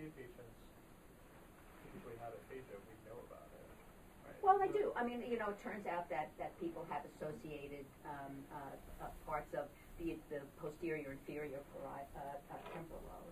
PCA patients typically have aphasia, we know about it. Right? Well, they do. I mean, you know, it turns out that people have associated parts of the posterior inferior temporal lobe,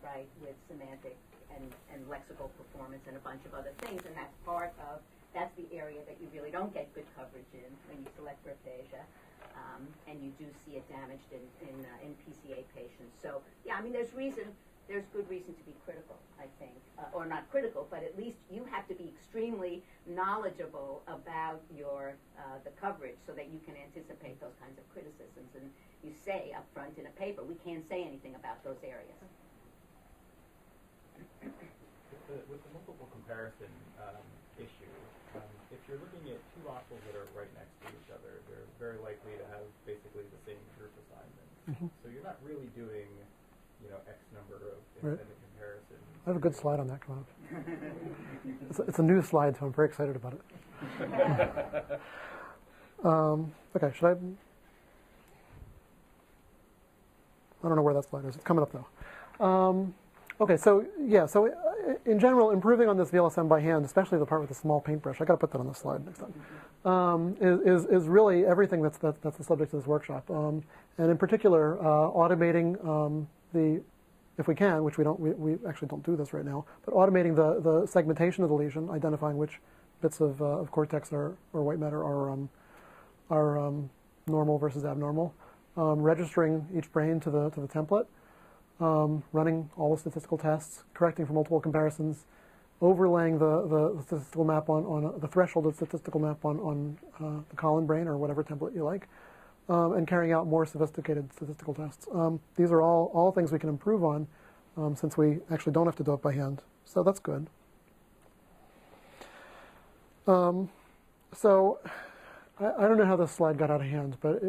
right, with semantic and lexical performance and a bunch of other things, and that's the area that you really don't get good coverage in when you select for aphasia, and you do see it damaged in PCA patients. So yeah, I mean, there's good reason to be critical, I think, or not critical, but at least you have to be extremely knowledgeable about the coverage so that you can anticipate those kinds of criticisms. And you say up front in a paper, we can't say anything about those areas. With the multiple comparison issue, if you're looking at two hospitals that are right next to each other, they're very likely to have basically the same group assignments. Mm-hmm. So you're not really doing, you know, X number of independent comparisons. I have a good slide on that coming up. It's a new slide, so I'm very excited about it. Okay, should I don't know where that slide is. It's coming up though. Okay, so yeah, so in general, improving on this VLSM by hand, especially the part with the small paintbrush, I got to put that on the slide next time, is really everything that's the subject of this workshop, and in particular, automating if we can, which we actually don't do this right now, but automating the segmentation of the lesion, identifying which bits of cortex or white matter are normal versus abnormal, registering each brain to the template. Running all the statistical tests, correcting for multiple comparisons, overlaying the statistical map on the threshold of statistical map on the column brain or whatever template you like, and carrying out more sophisticated statistical tests. These are all things we can improve on since we actually don't have to do it by hand. So that's good. So I don't know how this slide got out of hand, but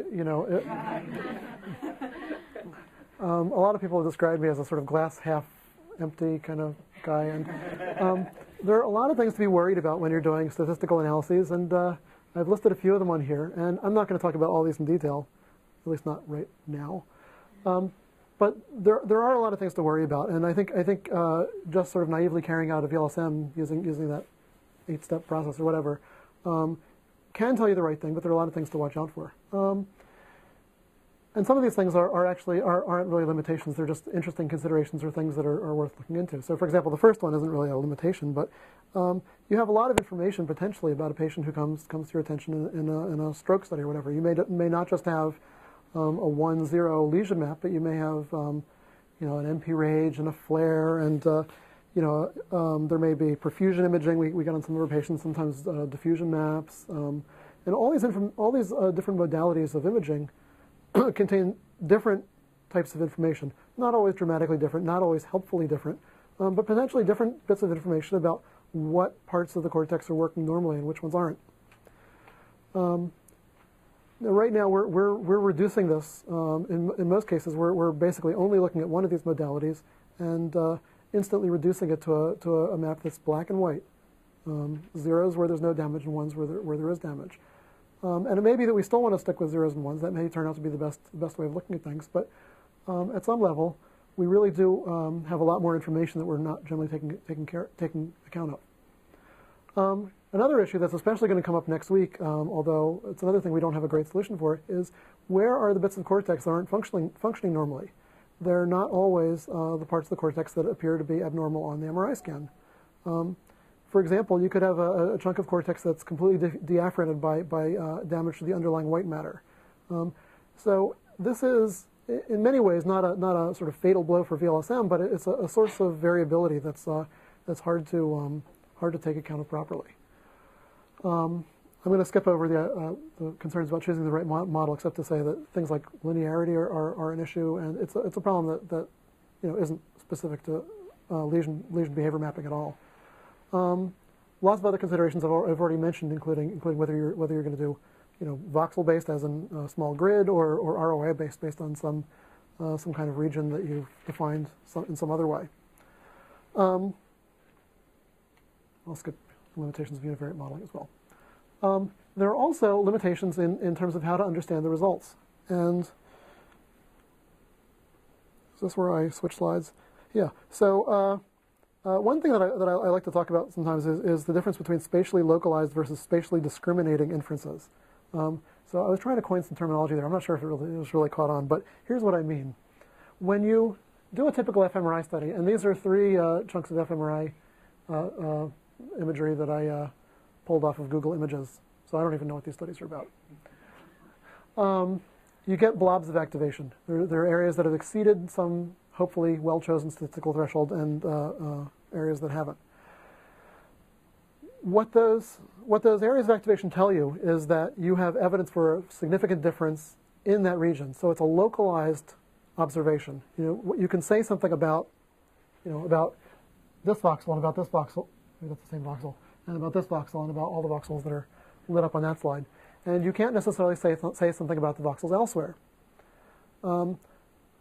a lot of people have described me as a sort of glass half empty kind of guy, and there are a lot of things to be worried about when you're doing statistical analyses, and I've listed a few of them on here, and I'm not going to talk about all these in detail, at least not right now. But there are a lot of things to worry about, and I think just sort of naively carrying out a VLSM using that 8-step process or whatever can tell you the right thing, but there are a lot of things to watch out for. And some of these things aren't really limitations. They're just interesting considerations or things that are worth looking into. So, for example, the first one isn't really a limitation, but you have a lot of information potentially about a patient who comes to your attention in a stroke study or whatever. You may not just have a 1-0 lesion map, but you may have an MP range and a flare, and there may be perfusion imaging. We got on some of our patients sometimes diffusion maps, and all these different modalities of imaging contain different types of information, not always dramatically different, not always helpfully different, but potentially different bits of information about what parts of the cortex are working normally and which ones aren't. Right now, we're reducing this. In most cases, we're basically only looking at one of these modalities and instantly reducing it to a map that's black and white, zeros where there's no damage and ones where there is damage. And it may be that we still want to stick with zeros and ones. That may turn out to be the best way of looking at things. But at some level, we really do have a lot more information that we're not generally taking account of. Another issue that's especially going to come up next week, although it's another thing we don't have a great solution for, is where are the bits of cortex that aren't functioning normally? They're not always the parts of the cortex that appear to be abnormal on the MRI scan. For example, you could have a chunk of cortex that's completely deafferented by damage to the underlying white matter. So this is, in many ways, not a sort of fatal blow for VLSM, but it's a source of variability that's hard to take account of properly. I'm going to skip over the concerns about choosing the right model, except to say that things like linearity are an issue, and it's a problem that isn't specific to lesion behavior mapping at all. Lots of other considerations I've already mentioned, including whether you're going to do voxel based, as in a small grid, or ROI based on some kind of region that you've defined in some other way. I'll skip limitations of univariate modeling as well. There are also limitations in terms of how to understand the results. And is this where I switch slides? Yeah. So One thing that I like to talk about sometimes is the difference between spatially localized versus spatially discriminating inferences. So I was trying to coin some terminology there. I'm not sure if it was really caught on, but here's what I mean. When you do a typical fMRI study, and these are 3 chunks of fMRI imagery that I pulled off of Google Images, so I don't even know what these studies are about. You get blobs of activation. There are areas that have exceeded some hopefully well-chosen statistical threshold and areas that haven't. What those areas of activation tell you is that you have evidence for a significant difference in that region. So it's a localized observation. You can say something about, about this voxel and about this voxel. Maybe that's the same voxel, and about this voxel and about all the voxels that are lit up on that slide. And you can't necessarily say something about the voxels elsewhere.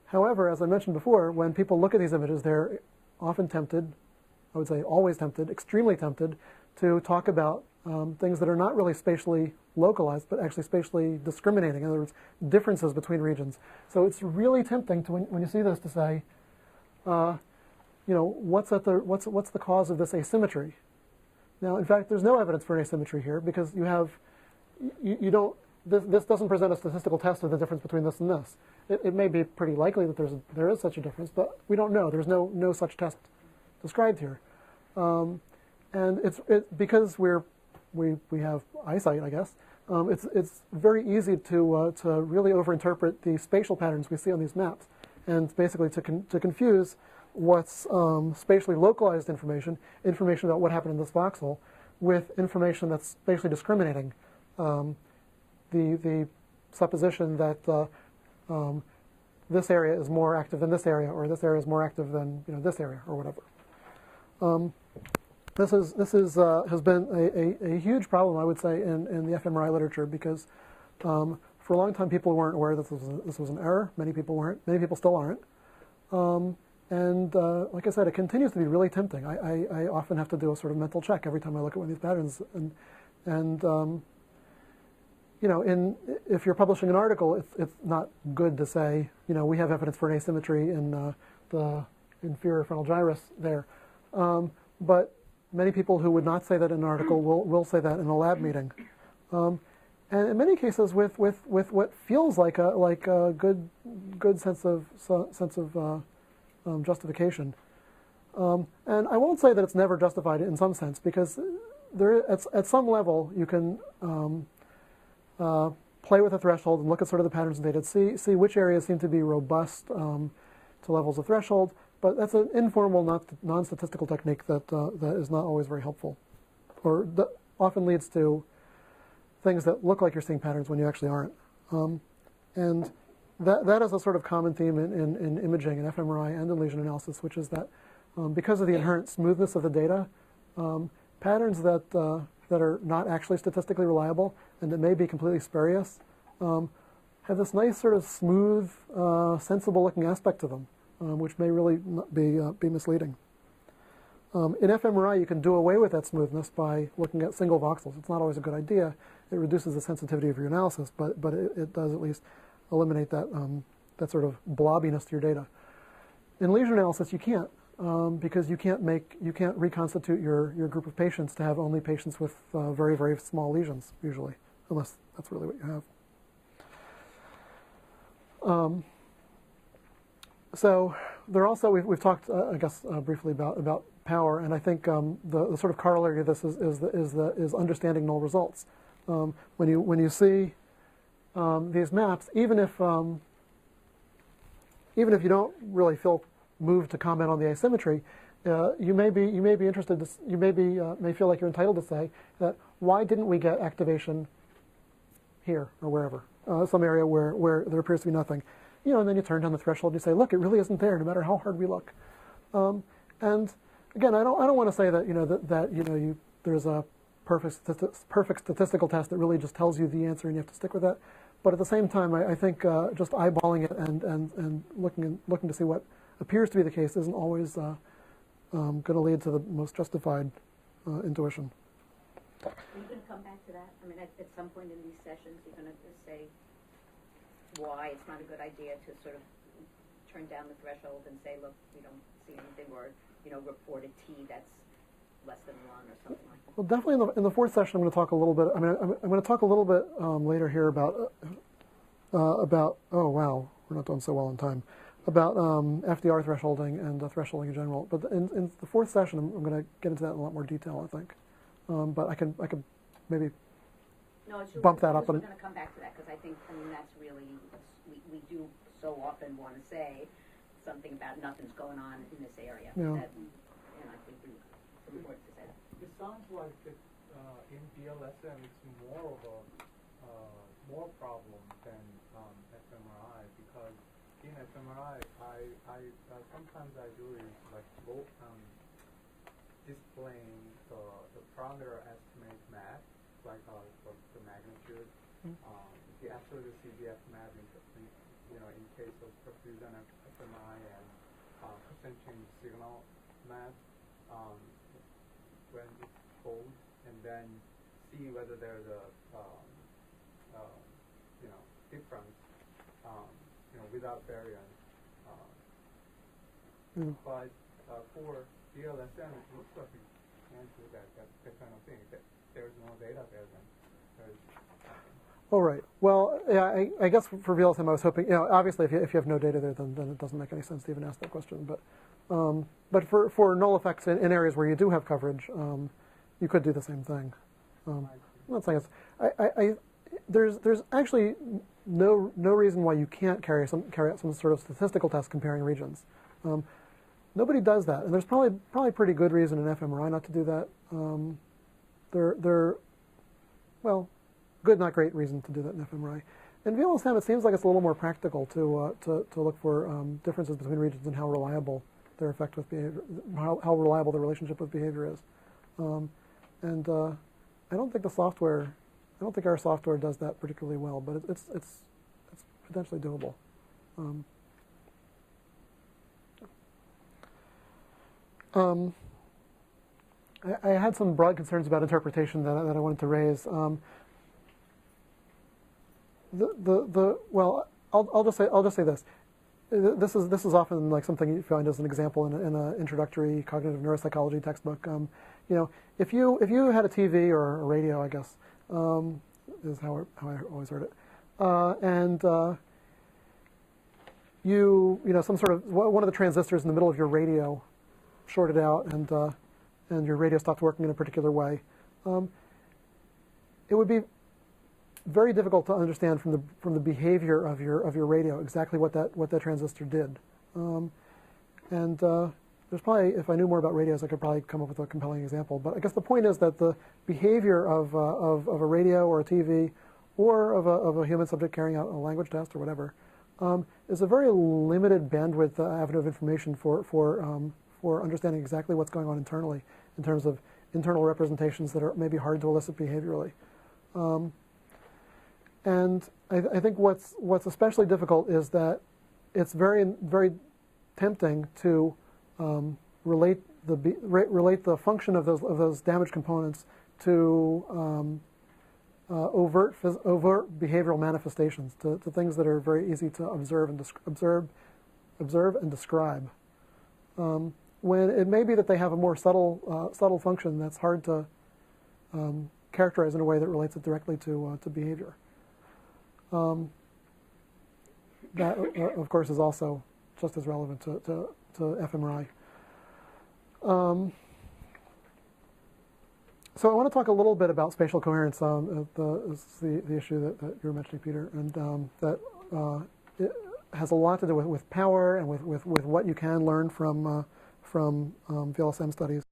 However, as I mentioned before, when people look at these images, they're often tempted, I would say always tempted, extremely tempted, to talk about things that are not really spatially localized, but actually spatially discriminating. In other words, differences between regions. So it's really tempting to, when you see this, to say, what's the cause of this asymmetry? Now, in fact, there's no evidence for an asymmetry here because this doesn't present a statistical test of the difference between this and this. It may be pretty likely that there is such a difference, but we don't know. There's no such test described here. And it's because we have eyesight, I guess. It's very easy to really overinterpret the spatial patterns we see on these maps, and basically to confuse what's spatially localized information about what happened in this voxel, with information that's spatially discriminating. The supposition that this area is more active than this area, or this area is more active than this area, or whatever. This has been a huge problem, I would say, in the fMRI literature, because for a long time people weren't aware that this was an error. Many people weren't. Many people still aren't. And like I said, it continues to be really tempting. I often have to do a sort of mental check every time I look at one of these patterns, and if you're publishing an article, it's not good to say, we have evidence for an asymmetry in the inferior frontal gyrus there. But many people who would not say that in an article will say that in a lab meeting. And in many cases with what feels like a good sense of justification. And I won't say that it's never justified in some sense, because at some level you can play with a threshold and look at sort of the patterns in data, see which areas seem to be robust to levels of threshold, but that's an informal, non-statistical technique that is not always very helpful, or that often leads to things that look like you're seeing patterns when you actually aren't. And that is a sort of common theme in imaging, in fMRI, and in lesion analysis, which is that because of the inherent smoothness of the data, patterns that are not actually statistically reliable and that may be completely spurious have this nice sort of smooth, sensible-looking aspect to them, which may really be misleading. In fMRI, you can do away with that smoothness by looking at single voxels. It's not always a good idea. It reduces the sensitivity of your analysis, but it does at least eliminate that sort of blobbiness to your data. In lesion analysis, you can't, because you can't reconstitute your group of patients to have only patients with very, very small lesions, usually, unless that's really what you have. So there also, we've talked, I guess, briefly about power, and I think the sort of corollary to this is understanding null results. When you see these maps, even if you don't really feel moved to comment on the asymmetry, you may be interested. You may feel like you're entitled to say that, why didn't we get activation here or wherever, some area where there appears to be nothing, and then you turn down the threshold and you say, look, it really isn't there, no matter how hard we look. And again, I don't want to say that there's a perfect statistical test that really just tells you the answer and you have to stick with that. But at the same time, I think just eyeballing it and looking to see what appears to be the case isn't always going to lead to the most justified intuition. Are you going to come back to that? I mean, at some point in these sessions, you're going to say why it's not a good idea to sort of turn down the threshold and say, look, we don't see anything, or report a T that's less than 1 or something like that. Well, definitely in the fourth session, I'm going to talk a little bit. I'm going to talk a little bit later here about. Oh wow, we're not doing so well on time. About FDR thresholding and thresholding in general. But in the fourth session, I'm going to get into that in a lot more detail, I think. But I can maybe bump that up. We're going to come back to that because I mean that's really we do so often want to say something about nothing's going on in this area. Yeah. And I think it's important to say that. It sounds like in VLSM it's more of a more problem than fMRI, because in fMRI I sometimes I do is like displaying the parameter estimate map, like for the magnitude, the absolute CDF map in case of perfusion fMRI, and percent change signal map when it holds, and then see whether there's a difference without variance. But for VLSM, it looks like you can't do that kind of thing. There's no data there, then there's Oh, right. Well, yeah, I guess for VLSM, I was hoping, obviously if you have no data there, then it doesn't make any sense to even ask that question. But for null effects in areas where you do have coverage, you could do the same thing. I'm not saying it's, there's actually no reason why you can't carry out some sort of statistical test comparing regions. Nobody does that, and there's probably pretty good reason in fMRI not to do that. Well, good, not great reason to do that in fMRI. In VLSM, it seems like it's a little more practical to look for differences between regions and how reliable their effect with behavior, how reliable the relationship with behavior is. I don't think our software does that particularly well, but it's potentially doable. I had some broad concerns about interpretation that I wanted to raise. Well, I'll just say this. This is often like something you find as an example in an introductory cognitive neuropsychology textbook. If you had a TV or a radio, I guess, is how I always heard it, and some sort of one of the transistors in the middle of your radio shorted out, and your radio stopped working in a particular way, it would be very difficult to understand from the behavior of your radio exactly what that transistor did. There's probably, if I knew more about radios, I could probably come up with a compelling example. But I guess the point is that the behavior of a radio or a TV or of a human subject carrying out a language test or whatever is a very limited bandwidth avenue of information for understanding exactly what's going on internally in terms of internal representations that are maybe hard to elicit behaviorally. And I think what's especially difficult is that it's very, very tempting to relate the function of those damaged components to overt behavioral manifestations, to things that are very easy to observe and describe. When it may be that they have a more subtle function that's hard to characterize in a way that relates it directly to behavior. That, of course, is also just as relevant to fMRI. So I want to talk a little bit about spatial coherence. This is the issue that you were mentioning, Peter, and that it has a lot to do with power and with what you can learn from VLSM studies.